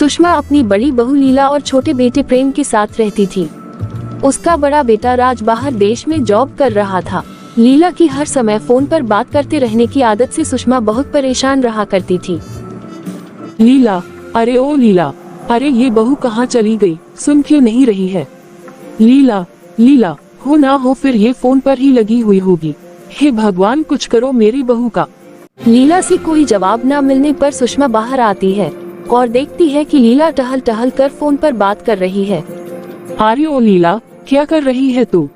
सुषमा अपनी बड़ी बहू लीला और छोटे बेटे प्रेम के साथ रहती थी। उसका बड़ा बेटा राज बाहर देश में जॉब कर रहा था। लीला की हर समय फोन पर बात करते रहने की आदत से सुषमा बहुत परेशान रहा करती थी। लीला, अरे ओ लीला, अरे ये बहू कहाँ चली गई, सुन क्यों नहीं रही है? लीला, लीला, हो ना हो फिर ये फोन पर ही लगी हुई होगी। हे भगवान, कुछ करो मेरी बहू का। लीला से कोई जवाब न मिलने पर सुषमा बाहर आती है और देखती है कि लीला टहल टहल कर फोन पर बात कर रही है। अरे ओ लीला, क्या कर रही है तू?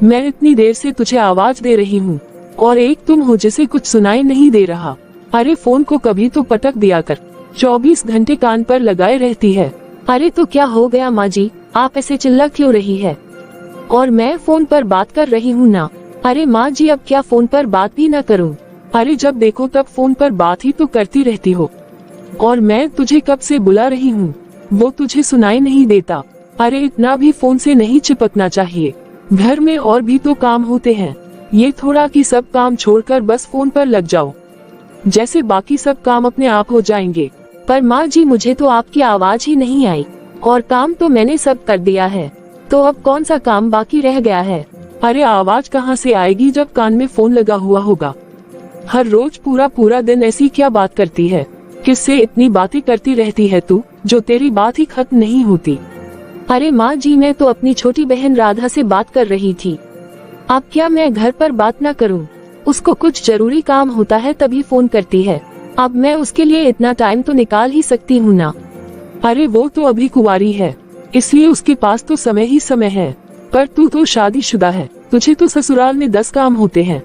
मैं इतनी देर से तुझे आवाज दे रही हूँ और एक तुम हो जिसे कुछ सुनाई नहीं दे रहा। अरे फोन को कभी तो पटक दिया कर, 24 घंटे कान पर लगाए रहती है। अरे तो क्या हो गया माँ जी, आप ऐसे चिल्ला क्यों रही है? और मैं फोन पर बात कर रही हूँ ना। अरे माँ जी, अब क्या फोन पर बात भी न करूँ? अरे जब देखो तब फोन पर बात ही तो करती रहती हो, और मैं तुझे कब से बुला रही हूँ, वो तुझे सुनाई नहीं देता। अरे इतना भी फोन से नहीं चिपकना चाहिए, घर में और भी तो काम होते हैं। ये थोड़ा कि सब काम छोड़कर बस फोन पर लग जाओ, जैसे बाकी सब काम अपने आप हो जाएंगे। पर माँ जी, मुझे तो आपकी आवाज ही नहीं आई और काम तो मैंने सब कर दिया है, तो अब कौन सा काम बाकी रह गया है? अरे आवाज कहाँ से आएगी जब कान में फोन लगा हुआ होगा? हर रोज पूरा पूरा दिन ऐसी क्या बात करती है? किससे इतनी बातें करती रहती है तू, जो तेरी बात ही खत्म नहीं होती? अरे माँ जी, मैं तो अपनी छोटी बहन राधा से बात कर रही थी। अब क्या मैं घर पर बात न करूँ? उसको कुछ जरूरी काम होता है तभी फोन करती है। अब मैं उसके लिए इतना टाइम तो निकाल ही सकती हूँ ना। अरे वो तो अभी कुंवारी है, इसलिए उसके पास तो समय ही समय है, पर तू तो शादीशुदा है, तुझे तो ससुराल में 10 काम होते हैं,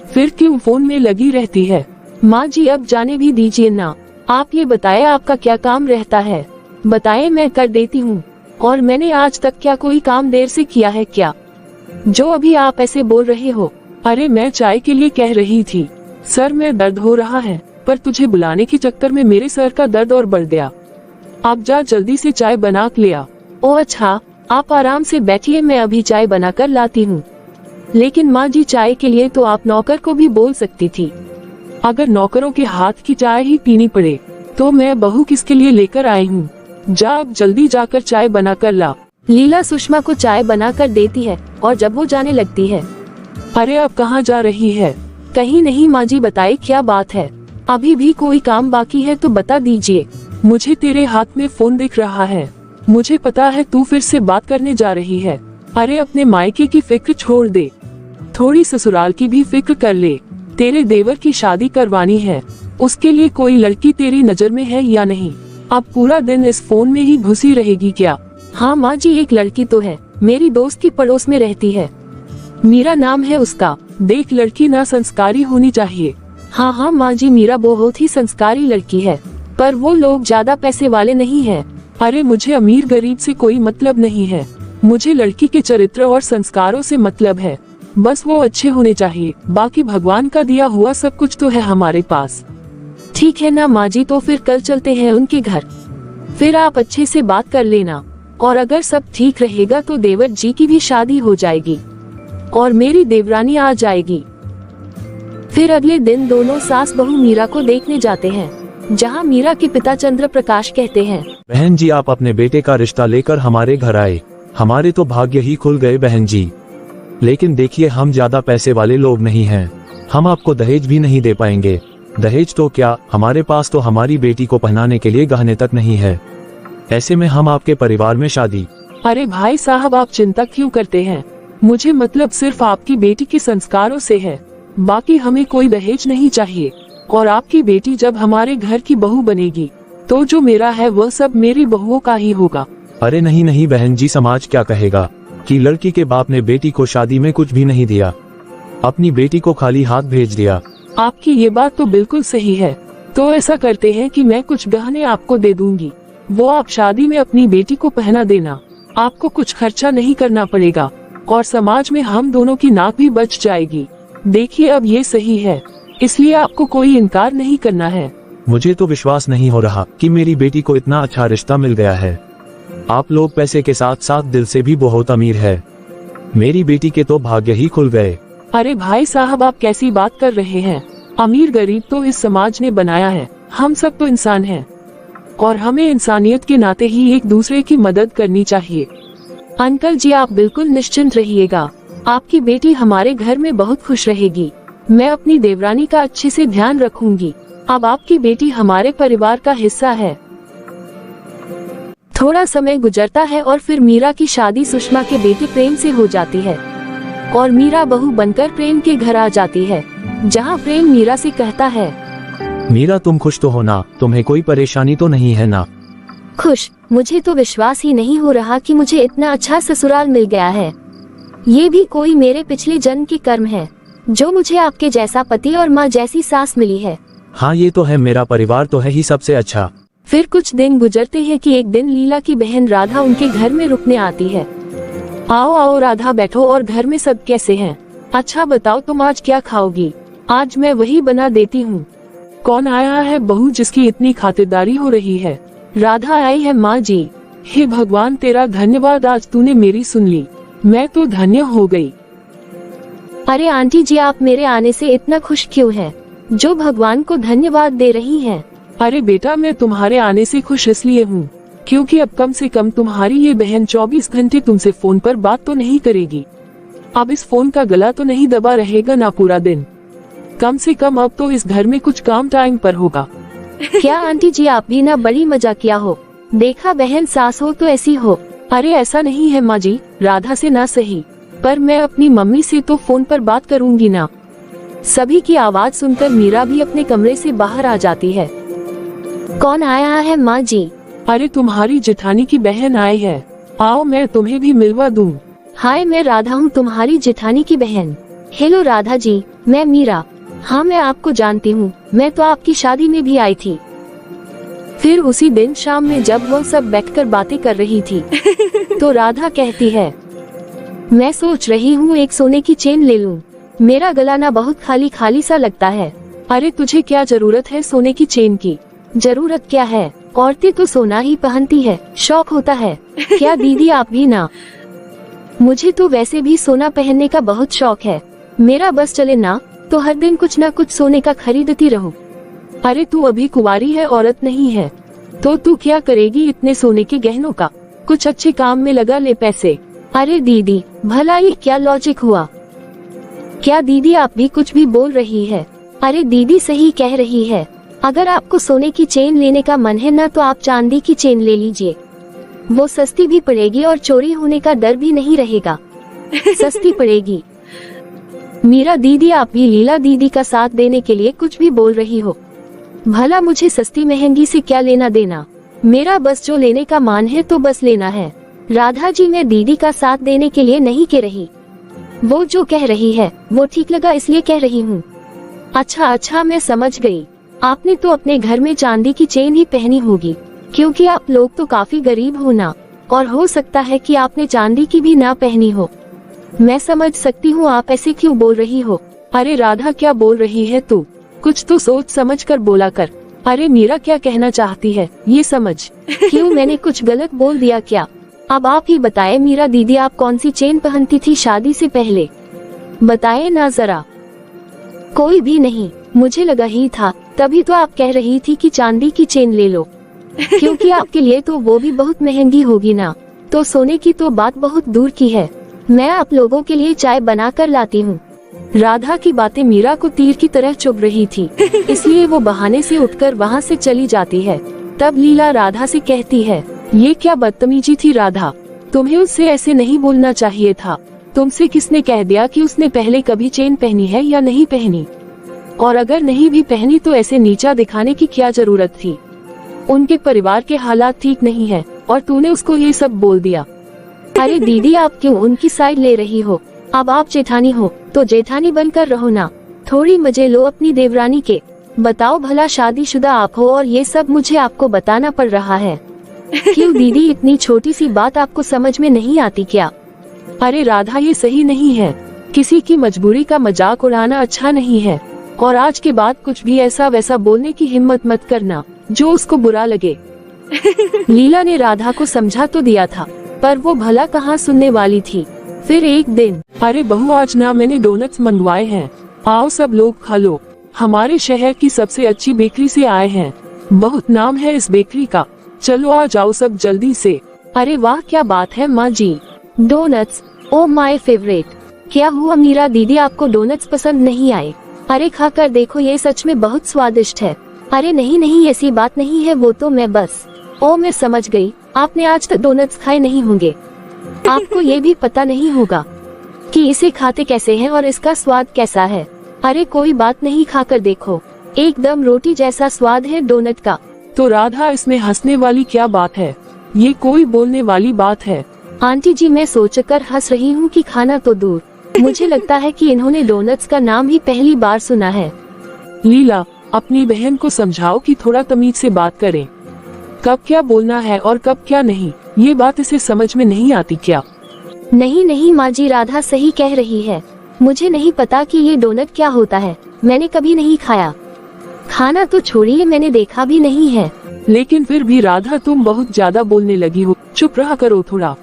फिर क्यों फोन में लगी रहती है? माँ जी, अब जाने भी दीजिए ना। आप ये बताए आपका क्या काम रहता है? बताए, मैं कर देती हूँ। और मैंने आज तक क्या कोई काम देर से किया है क्या, जो अभी आप ऐसे बोल रहे हो? अरे मैं चाय के लिए कह रही थी, सर में दर्द हो रहा है, पर तुझे बुलाने के चक्कर में मेरे सर का दर्द और बढ़ गया। आप जा जल्दी से चाय बना के ले आ। ओ अच्छा, आप आराम से बैठिए, मैं अभी चाय बना कर लाती हूँ। लेकिन माँ जी, चाय के लिए तो आप नौकर को भी बोल सकती थी। अगर नौकरों के हाथ की चाय ही पीनी पड़े तो मैं बहू किसके लिए लेकर आई हूँ? जा अब जल्दी जाकर चाय बना कर ला। लीला सुषमा को चाय बना कर देती है और जब वो जाने लगती है। अरे अब कहाँ जा रही है? कहीं नहीं माँ जी, बताइए क्या बात है? अभी भी कोई काम बाकी है तो बता दीजिए। मुझे तेरे हाथ में फोन दिख रहा है, मुझे पता है तू फिर से बात करने जा रही है। अरे अपने मायके की फिक्र छोड़ दे, थोड़ी ससुराल की भी फिक्र कर ले। तेरे देवर की शादी करवानी है, उसके लिए कोई लड़की तेरी नजर में है या नहीं? अब पूरा दिन इस फोन में ही घुसी रहेगी क्या? हाँ माँ जी, एक लड़की तो है, मेरी दोस्त की पड़ोस में रहती है, मीरा नाम है उसका। देख, लड़की ना संस्कारी होनी चाहिए। हाँ हाँ माँ जी, मीरा बहुत ही संस्कारी लड़की है, पर वो लोग ज्यादा पैसे वाले नहीं है। अरे मुझे अमीर गरीब से कोई मतलब नहीं है, मुझे लड़की के चरित्र और संस्कारों से मतलब है। बस वो अच्छे होने चाहिए, बाकी भगवान का दिया हुआ सब कुछ तो है हमारे पास। ठीक है ना माँ जी, तो फिर कल चलते हैं उनके घर, फिर आप अच्छे से बात कर लेना, और अगर सब ठीक रहेगा तो देवर जी की भी शादी हो जाएगी और मेरी देवरानी आ जाएगी। फिर अगले दिन दोनों सास बहू मीरा को देखने जाते हैं, जहाँ मीरा के पिता चंद्र प्रकाश कहते हैं, बहन जी, आप अपने बेटे का रिश्ता लेकर हमारे घर आए, हमारे तो भाग्य ही खुल गए बहन जी। लेकिन देखिए, हम ज्यादा पैसे वाले लोग नहीं हैं, हम आपको दहेज भी नहीं दे पाएंगे। दहेज तो क्या, हमारे पास तो हमारी बेटी को पहनाने के लिए गहने तक नहीं है। ऐसे में हम आपके परिवार में शादी। अरे भाई साहब, आप चिंता क्यों करते हैं? मुझे मतलब सिर्फ आपकी बेटी के संस्कारों से है, बाकी हमें कोई दहेज नहीं चाहिए। और आपकी बेटी जब हमारे घर की बहू बनेगी तो जो मेरा है वह सब मेरी बहुओं का ही होगा। अरे नहीं नहीं बहन जी, समाज क्या कहेगा कि लड़की के बाप ने बेटी को शादी में कुछ भी नहीं दिया, अपनी बेटी को खाली हाथ भेज दिया। आपकी ये बात तो बिल्कुल सही है, तो ऐसा करते हैं कि मैं कुछ गहने आपको दे दूंगी, वो आप शादी में अपनी बेटी को पहना देना। आपको कुछ खर्चा नहीं करना पड़ेगा और समाज में हम दोनों की नाक भी बच जाएगी। देखिए, अब ये सही है, इसलिए आपको कोई इनकार नहीं करना है। मुझे तो विश्वास नहीं हो रहा कि मेरी बेटी को इतना अच्छा रिश्ता मिल गया है। आप लोग पैसे के साथ साथ दिल से भी बहुत अमीर है, मेरी बेटी के तो भाग्य ही खुल गए। अरे भाई साहब, आप कैसी बात कर रहे हैं? अमीर गरीब तो इस समाज ने बनाया है, हम सब तो इंसान हैं। और हमें इंसानियत के नाते ही एक दूसरे की मदद करनी चाहिए। अंकल जी आप बिल्कुल निश्चिंत रहिएगा, आपकी बेटी हमारे घर में बहुत खुश रहेगी। मैं अपनी देवरानी का अच्छे से ध्यान रखूंगी। अब आपकी बेटी हमारे परिवार का हिस्सा है। थोड़ा समय गुजरता है और फिर मीरा की शादी सुषमा के बेटे प्रेम से हो जाती है और मीरा बहू बनकर प्रेम के घर आ जाती है, जहां प्रेम मीरा से कहता है, मीरा तुम खुश तो हो ना, तुम्हें कोई परेशानी तो नहीं है ना? खुश? मुझे तो विश्वास ही नहीं हो रहा कि मुझे इतना अच्छा ससुराल मिल गया है। ये भी कोई मेरे पिछले जन्म के कर्म है, जो मुझे आपके जैसा पति और माँ जैसी सास मिली है। हाँ ये तो है, मेरा परिवार तो है ही सबसे अच्छा। फिर कुछ दिन गुजरते हैं कि एक दिन लीला की बहन राधा उनके घर में रुकने आती है। आओ आओ राधा बैठो, और घर में सब कैसे हैं? अच्छा बताओ तुम आज क्या खाओगी? आज मैं वही बना देती हूँ। कौन आया है बहू जिसकी इतनी खातिरदारी हो रही है? राधा आई है माँ जी। हे भगवान तेरा धन्यवाद, आज तूने मेरी सुन ली, मैं तो धन्य हो गई। अरे आंटी जी आप मेरे आने से इतना खुश क्यों हैं? जो भगवान को धन्यवाद दे रही हैं। अरे बेटा मैं तुम्हारे आने से खुश इसलिए हूँ क्योंकि अब कम से कम तुम्हारी ये बहन 24 घंटे तुमसे फोन पर बात तो नहीं करेगी। अब इस फोन का गला तो नहीं दबा रहेगा ना पूरा दिन। कम से कम अब तो इस घर में कुछ काम टाइम पर होगा। क्या आंटी जी आप भी ना बड़ी मजाकिया हो? देखा बहन सास हो तो ऐसी हो। अरे ऐसा नहीं है माँ जी, राधा से ना सही, पर मैं अपनी मम्मी से तो फोन पर बात करूँगी ना। सभी की आवाज सुनकर मीरा भी अपने कमरे से बाहर आ जाती है। कौन आया है माँ जी? अरे तुम्हारी जेठानी की बहन आई है, आओ मैं तुम्हें भी मिलवा दूं। हाय मैं राधा हूँ, तुम्हारी जेठानी की बहन। हेलो राधा जी, मैं मीरा। हाँ मैं आपको जानती हूँ, मैं तो आपकी शादी में भी आई थी। फिर उसी दिन शाम में जब वो सब बैठकर बातें कर रही थी तो राधा कहती है, मैं सोच रही हूँ एक सोने की चेन ले लूं। मेरा गला ना बहुत खाली खाली सा लगता है। अरे तुझे क्या जरूरत है सोने की चेन की? जरूरत क्या है, औरतें तो सोना ही पहनती है, शौक होता है। क्या दीदी आप भी ना? मुझे तो वैसे भी सोना पहनने का बहुत शौक है। मेरा बस चले ना तो हर दिन कुछ ना कुछ सोने का खरीदती रहूं। अरे तू अभी कुंवारी है, औरत नहीं है, तो तू क्या करेगी इतने सोने के गहनों का? कुछ अच्छे काम में लगा ले पैसे। अरे दीदी भला ये क्या लॉजिक हुआ? क्या दीदी आप भी कुछ भी बोल रही है? अरे दीदी सही कह रही है, अगर आपको सोने की चेन लेने का मन है ना तो आप चांदी की चेन ले लीजिए। वो सस्ती भी पड़ेगी और चोरी होने का डर भी नहीं रहेगा। सस्ती पड़ेगी। मीरा दीदी आप भी लीला दीदी का साथ देने के लिए कुछ भी बोल रही हो। भला मुझे सस्ती महंगी से क्या लेना देना, मेरा बस जो लेने का मान है तो बस लेना है। राधा जी मैं दीदी का साथ देने के लिए नहीं कह रही, वो जो कह रही है वो ठीक लगा इसलिए कह रही हूँ। अच्छा मैं समझ गई, आपने तो अपने घर में चांदी की चेन ही पहनी होगी, क्योंकि आप लोग तो काफी गरीब हो ना, और हो सकता है कि आपने चांदी की भी ना पहनी हो। मैं समझ सकती हूँ आप ऐसे क्यों बोल रही हो। अरे राधा क्या बोल रही है तू? कुछ तो सोच समझ कर बोला कर। अरे मीरा क्या कहना चाहती है ये समझ। क्यों मैंने कुछ गलत बोल दिया क्या? अब आप ही बताएं मीरा दीदी आप कौन सी चेन पहनती थी शादी से पहले? बताएं ना जरा। कोई भी नहीं, मुझे लगा ही था, तभी तो आप कह रही थी कि चांदी की चेन ले लो, क्योंकि आपके लिए तो वो भी बहुत महंगी होगी ना, तो सोने की तो बात बहुत दूर की है। मैं आप लोगों के लिए चाय बना कर लाती हूँ। राधा की बातें मीरा को तीर की तरह चुभ रही थी, इसलिए वो बहाने से उठकर वहाँ से चली जाती है। तब लीला राधा से कहती है, ये क्या बदतमीजी थी राधा, तुम्हें उससे ऐसे नहीं बोलना चाहिए था। तुमसे किसने कह दिया कि उसने पहले कभी चेन पहनी है या नहीं पहनी? और अगर नहीं भी पहनी तो ऐसे नीचा दिखाने की क्या जरूरत थी? उनके परिवार के हालात ठीक नहीं है और तूने उसको ये सब बोल दिया। अरे दीदी आप क्यों उनकी साइड ले रही हो? अब आप जेठानी हो तो जेठानी बनकर रहो ना, थोड़ी मजे लो अपनी देवरानी के। बताओ भला शादीशुदा आप हो और ये सब मुझे आपको बताना पड़ रहा है। क्यों दीदी इतनी छोटी सी बात आपको समझ में नहीं आती क्या? अरे राधा ये सही नहीं है, किसी की मजबूरी का मजाक उड़ाना अच्छा नहीं है, और आज के बाद कुछ भी ऐसा वैसा बोलने की हिम्मत मत करना जो उसको बुरा लगे। लीला ने राधा को समझा तो दिया था, पर वो भला कहाँ सुनने वाली थी। फिर एक दिन, अरे बहू आज ना मैंने डोनट्स मंगवाए हैं, आओ सब लोग खा लो, हमारे शहर की सबसे अच्छी बेकरी से आए हैं। बहुत नाम है इस बेकरी का, चलो आ जाओ सब जल्दी से। अरे वाह क्या बात है माँ जी, डोनट्स, ओ माय फेवरेट। क्या हुआ मीरा दीदी, आपको डोनट्स पसंद नहीं आए? अरे खाकर देखो, ये सच में बहुत स्वादिष्ट है। अरे नहीं नहीं, ऐसी बात नहीं है, वो तो मैं समझ गई, आपने आज तक डोनट्स खाए नहीं होंगे। आपको ये भी पता नहीं होगा कि इसे खाते कैसे हैं और इसका स्वाद कैसा है। अरे कोई बात नहीं, खाकर देखो, एकदम रोटी जैसा स्वाद है डोनट का। तो राधा, इसमें हंसने वाली क्या बात है? ये कोई बोलने वाली बात है? आंटी जी, मैं सोचकर हंस रही हूँ कि खाना तो दूर, मुझे लगता है कि इन्होंने डोनट्स का नाम ही पहली बार सुना है। लीला, अपनी बहन को समझाओ कि थोड़ा तमीज से बात करें। कब क्या बोलना है और कब क्या नहीं, ये बात इसे समझ में नहीं आती क्या? नहीं नहीं माँ जी, राधा सही कह रही है, मुझे नहीं पता कि ये डोनट क्या होता है, मैंने कभी नहीं खाया। खाना तो छोड़िए, मैंने देखा भी नहीं है। लेकिन फिर भी राधा, तुम बहुत ज्यादा बोलने लगी हो, चुप रहा करो थोड़ा।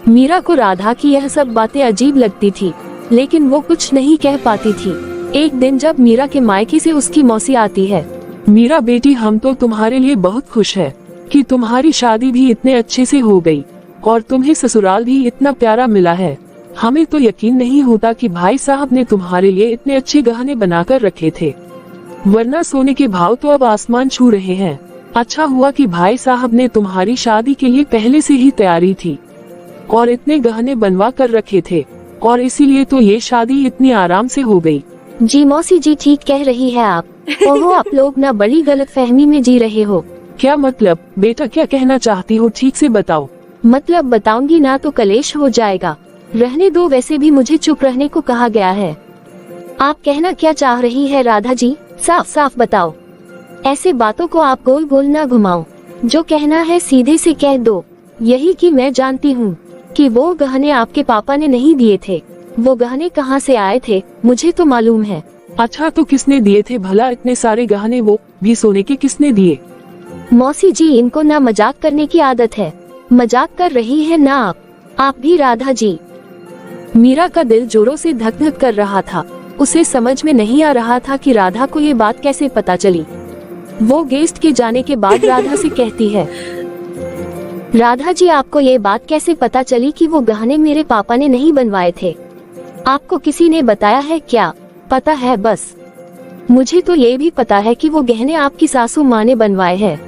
मीरा को राधा की यह सब बातें अजीब लगती थी, लेकिन वो कुछ नहीं कह पाती थी। एक दिन जब मीरा के मायके से उसकी मौसी आती है। मीरा बेटी, हम तो तुम्हारे लिए बहुत खुश है कि तुम्हारी शादी भी इतने अच्छे से हो गई और तुम्हें ससुराल भी इतना प्यारा मिला है। हमें तो यकीन नहीं होता कि भाई साहब ने तुम्हारे लिए इतने अच्छे गहने बनाकर रखे थे, वरना सोने के भाव तो अब आसमान छू रहे हैं। अच्छा हुआ कि भाई साहब ने तुम्हारी शादी के लिए पहले से ही तैयारी थी और इतने गहने बनवा कर रखे थे, और इसीलिए तो ये शादी इतनी आराम से हो गई। जी मौसी जी, ठीक कह रही है आप। ओहो, आप लोग ना बड़ी गलतफहमी में जी रहे हो। क्या मतलब बेटा, क्या कहना चाहती हो, ठीक से बताओ। मतलब बताऊंगी ना तो कलेश हो जाएगा, रहने दो, वैसे भी मुझे चुप रहने को कहा गया है। आप कहना क्या चाह रही है राधा जी, साफ साफ बताओ। ऐसे बातों को आप गोल गोल ना घुमाओ, जो कहना है सीधे से कह दो। यही कि मैं जानती हूँ कि वो गहने आपके पापा ने नहीं दिए थे। वो गहने कहाँ से आए थे मुझे तो मालूम है। अच्छा, तो किसने दिए थे भला इतने सारे गहने, वो भी सोने के किसने दिए? मौसी जी, इनको ना मजाक करने की आदत है, मजाक कर रही है ना आप भी राधा जी। मीरा का दिल जोरों से धक धक कर रहा था, उसे समझ में नहीं आ रहा था कि राधा को ये बात कैसे पता चली। वो गेस्ट के जाने के बाद राधा से कहती है, राधा जी, आपको ये बात कैसे पता चली कि वो गहने मेरे पापा ने नहीं बनवाए थे? आपको किसी ने बताया है क्या? पता है बस, मुझे तो ये भी पता है कि वो गहने आपकी सासू माँ ने बनवाए हैं।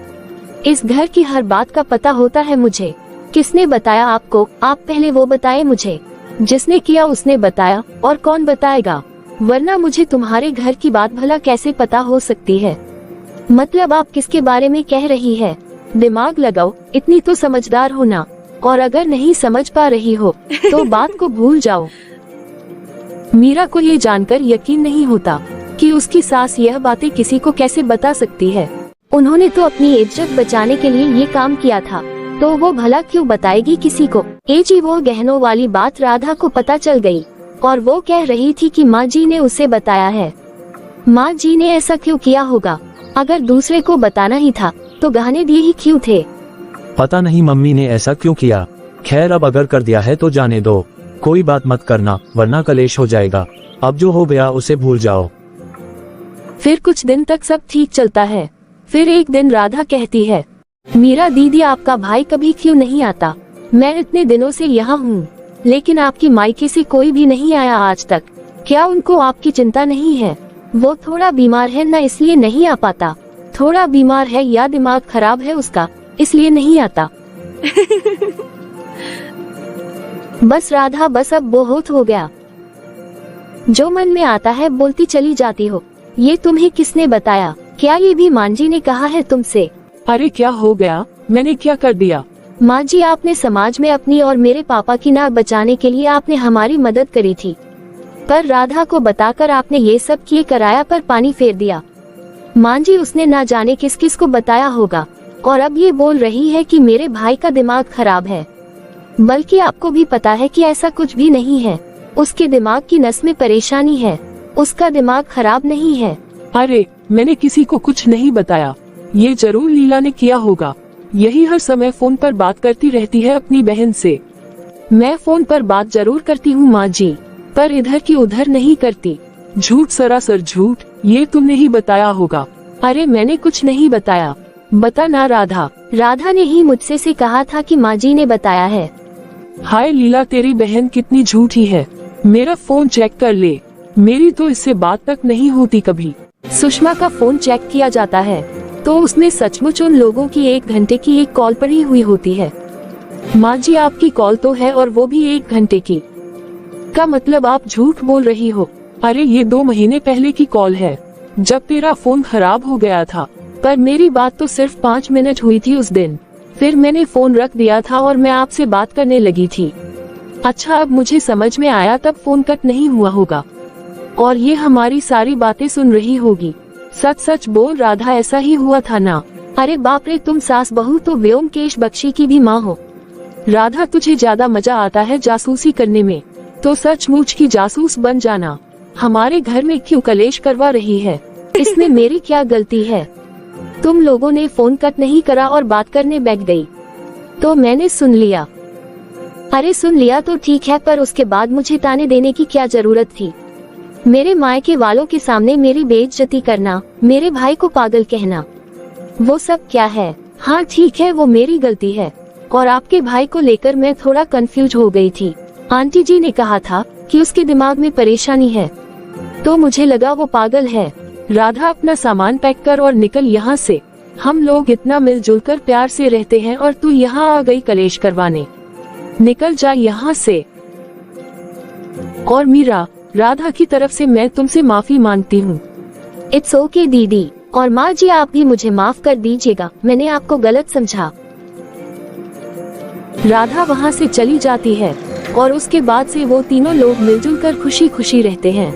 इस घर की हर बात का पता होता है मुझे। किसने बताया आपको? आप पहले वो बताए मुझे। जिसने किया उसने बताया, और कौन बताएगा? वरना मुझे तुम्हारे घर की बात भला कैसे पता हो सकती है? मतलब आप किसके बारे में कह रही है? दिमाग लगाओ, इतनी तो समझदार हो ना, और अगर नहीं समझ पा रही हो तो बात को भूल जाओ। मीरा को ये जानकर यकीन नहीं होता कि उसकी सास यह बातें किसी को कैसे बता सकती है। उन्होंने तो अपनी इज्जत बचाने के लिए ये काम किया था, तो वो भला क्यों बताएगी किसी को? जी, वो गहनों वाली बात राधा को पता चल गई और वो कह रही थी कि माँ जी ने उसे बताया है। माँ जी ने ऐसा क्यों किया होगा? अगर दूसरे को बताना ही था तो गहने दिए ही क्यों थे? पता नहीं मम्मी ने ऐसा क्यों किया। खैर, अब अगर कर दिया है तो जाने दो, कोई बात मत करना, वरना कलेश हो जाएगा। अब जो हो गया उसे भूल जाओ। फिर कुछ दिन तक सब ठीक चलता है। फिर एक दिन राधा कहती है, मीरा दीदी, आपका भाई कभी क्यों नहीं आता? मैं इतने दिनों से यहाँ हूँ, लेकिन आपकी मायके से कोई भी नहीं आया आज तक। क्या उनको आपकी चिंता नहीं है? वो थोड़ा बीमार है ना, इसलिए नहीं आ पाता। थोड़ा बीमार है या दिमाग खराब है उसका, इसलिए नहीं आता। बस राधा, बस अब बहुत हो गया। जो मन में आता है बोलती चली जाती हो। ये तुम्हें किसने बताया? क्या ये भी माँ जी ने कहा है तुमसे? अरे क्या हो गया, मैंने क्या कर दिया? माँ जी, आपने समाज में अपनी और मेरे पापा की नाक बचाने के लिए आपने हमारी मदद करी थी, पर राधा को बताकर आपने ये सब किए कराया पर पानी फेर दिया। माँ जी, उसने ना जाने किस किस को बताया होगा, और अब ये बोल रही है कि मेरे भाई का दिमाग खराब है। बल्कि आपको भी पता है कि ऐसा कुछ भी नहीं है। उसके दिमाग की नस में परेशानी है, उसका दिमाग खराब नहीं है। अरे, मैंने किसी को कुछ नहीं बताया, ये जरूर लीला ने किया होगा। यही हर समय फोन पर बात करती रहती है अपनी बहन से। मैं फोन पर बात जरूर करती हूँ माँ जी, पर इधर की उधर नहीं करती। झूठ, सरासर झूठ, ये तुमने ही बताया होगा। अरे मैंने कुछ नहीं बताया, बता ना राधा। राधा ने ही मुझसे से कहा था कि माँ जी ने बताया है। हाय लीला, तेरी बहन कितनी झूठी है। मेरा फोन चेक कर ले, मेरी तो इससे बात तक नहीं होती कभी। सुषमा का फोन चेक किया जाता है तो उसमें सचमुच उन लोगों की 1 घंटे की एक कॉल पड़ी हुई होती है। माँ जी आपकी कॉल तो है, और वो भी 1 घंटे की। का मतलब आप झूठ बोल रही हो। अरे ये 2 महीने पहले की कॉल है, जब तेरा फोन खराब हो गया था। पर मेरी बात तो सिर्फ 5 मिनट हुई थी उस दिन, फिर मैंने फोन रख दिया था और मैं आपसे बात करने लगी थी। अच्छा अब मुझे समझ में आया, तब फोन कट नहीं हुआ होगा और ये हमारी सारी बातें सुन रही होगी। सच सच बोल राधा, ऐसा ही हुआ था ना? अरे बाप रे, तुम सास बहू तो व्योमकेश बख्शी की भी माँ हो। राधा तुझे ज्यादा मजा आता है जासूसी करने में, तो सचमुच की जासूस बन जाना। हमारे घर में क्यों कलेश करवा रही है? इसमें मेरी क्या गलती है? तुम लोगों ने फोन कट नहीं करा और बात करने बैठ गई, तो मैंने सुन लिया। अरे सुन लिया तो ठीक है, पर उसके बाद मुझे ताने देने की क्या जरूरत थी? मेरे मायके वालों के सामने मेरी बेइज्जती करना, मेरे भाई को पागल कहना, वो सब क्या है? हाँ ठीक है, वो मेरी गलती है, और आपके भाई को लेकर मैं थोड़ा कंफ्यूज हो गई थी। आंटी जी ने कहा था कि उसके दिमाग में परेशानी है, तो मुझे लगा वो पागल है। राधा अपना सामान पैक कर और निकल यहाँ से। हम लोग इतना मिलजुल कर प्यार से रहते हैं और तू यहाँ आ गई कलेश करवाने। निकल जा यहाँ से। और मीरा, राधा की तरफ से मैं तुमसे माफी मांगती हूँ। इट्स ओके दीदी, और माँ जी आप भी मुझे माफ कर दीजिएगा, मैंने आपको गलत समझा। राधा वहाँ से चली जाती है और उसके बाद से वो तीनों लोग मिलजुल कर खुशी खुशी रहते हैं।